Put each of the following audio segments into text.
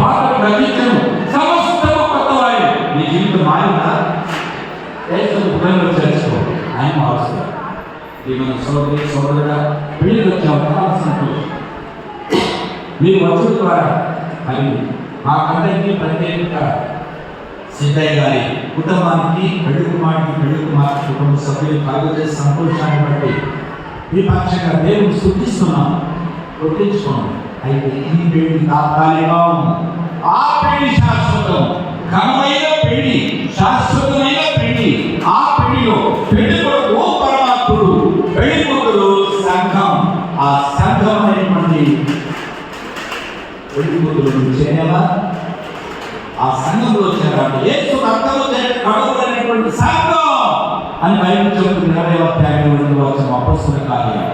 పాత గ్రహించను సమస్తము కొత్తవాయి. నీ జీవితం మారిందా? చేర్చుకో, ఆయన మారుస్తారు. ఈ మన సోదరి సోదరుగా పెళ్లికి వచ్చాం, చాలా సంతోషం. మీరు వచ్చుల ద్వారా మరి మాకందరికీ ప్రత్యేకంగా సిద్ధయ్య గారి కుటుంబానికి, పెళ్లి కుమార్తె కుటుంబ సభ్యులు కలుగజేసే సంతోషాన్ని బట్టి ఈ పక్షంగా దేవుని స్తుతిస్తున్నాం, గుర్తించుకోండి. అయితే ఈ పెళ్లి తాత్కాలికం, ఆ పెళ్లి శాశ్వతం. ఘనమైన పెళ్లి, శాశ్వతమైన పెళ్లి. ఆ పెళ్లిలో పెళ్లి కొడుకు పరమాత్ముడు, పెళ్లి కూతురు సంఘం. ఆ సంఘం అనేటువంటి పెళ్లి కూతురు చేయాలా, ఆ సంఘంలో చేరాలి. యేసు రక్తంలో కడుగులైనటువంటి సంఘం అని బైబిల్ చెబుతుంది. 20:58 వచ్చిన అపొస్తలుల కార్యాలు.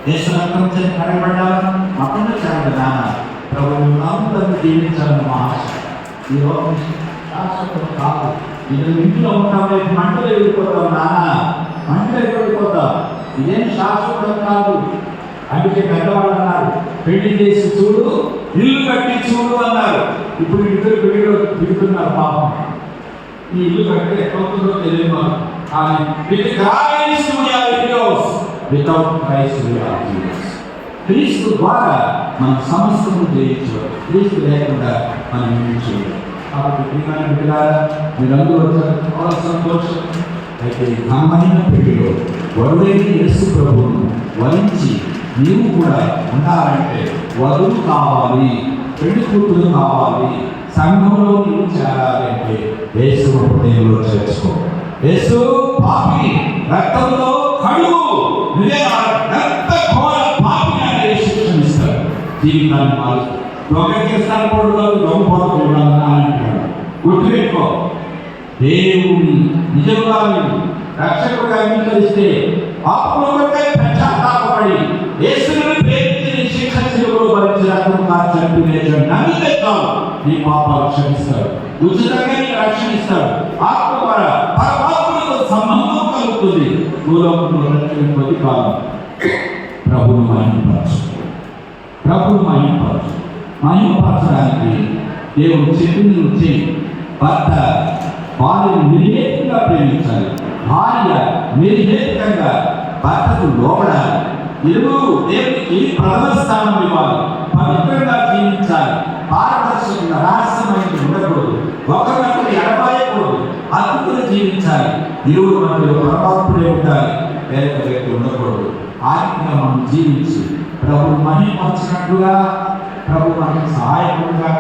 యేసు రక్తం చేత కడగబడ్డావా? అప్పుడు చేరాలి. నాన్న ప్రభువు అందరినీ దీవించాలని మా ఆశ. ఈ లోకం శాశ్వతం కాదు. ఇది ఇంట్లో ఉంటావు, మంటలు వెళ్ళిపోతావు. నాన్న మంటలు వెళ్ళిపోతావు, ఇదేం శాశ్వతం కాదు. అందుకే పెద్దవాళ్ళు అన్నారు, పెళ్లి చేసి చూడు, ఇల్లు కట్టి చూడు అన్నారు. ఇప్పుడు ఇద్దరు పెళ్లిలో తిరుగుతున్నారు పాపం. ఈ ఇల్లు కట్టి ఎక్కడుందో తెలియదు. కానీ క్రీస్తు ద్వారా మనం సమస్తము జయించవచ్చు. క్రీస్తు లేకుండా మనం ఏమి చేయలేదు. కాబట్టి ప్రియమైన బిడ్డలారా, మీరందరూ వచ్చారు, చాలా సంతోషం. అయితే ఘనమైన పెళ్లిలో వరుడైన యేసు ప్రభువును వరించి నీవు కూడా ఉండాలంటే వధువు కావాలి, పెళ్లి కూతురు కావాలి. సంఘంలో నీవు చేరాలంటే యేసు హృదయంలో చేర్చుకో. యేసు పాపి రక్తంలో కడుగు. నువ్వే రక్త ఘోర పాపిని అనే శిక్షణిస్తాడు. జీవితాన్ని మారుస్తాడు. దొంగకి స్థలపడుతుంది, దొంగపోతూ అంటాడు. గుర్తుపెట్టుకో, దేవుని నిజంగా రక్షకుడిగా అంగీకరిస్తే పాపములపై పశ్చాత్తాపపడి యేసుని ప్రేమించి శిక్ష శిలువలో భరించి రక్తం కార్చి చంపివేశాడు. నమ్మితే చాలు, నీ పాపాలు క్షమిస్తాడు, ఉచితంగా నీ రక్షణిస్తాడు. ఆత్మ ద్వారా పరమాత్మతో సంబంధం కలుగుతుంది. భూలోకంలో రక్షణ కొద్ది కాలం ప్రభువును మహిమపరచు. మహిమపరచడానికి దేవుడు చెప్పింది నుంచి భర్త భార్యను నిర్హేతుగా ప్రేమించాలి, భార్య నిర్హేతుకంగా భర్తకు లోబడాలి. ఇరువురు దేవునికి ప్రథమ స్థానం ఇవ్వాలి, పవిత్రంగా జీవించాలి, పారదర్శకంగా రహస్యమైనది ఉండకూడదు, ఒకరినొకరు ఎడబాయకూడదు, హక్కులు జీవించాలి. ఇరువురు మధ్యలో పరమాత్ముడే ఉండాలి, వేరొక వ్యక్తి ఉండకూడదు. ఆత్మగా మనం జీవించి ప్రభువు మహిమపరచినట్లుగా ప్రభు మనకు సహాయకుడుగా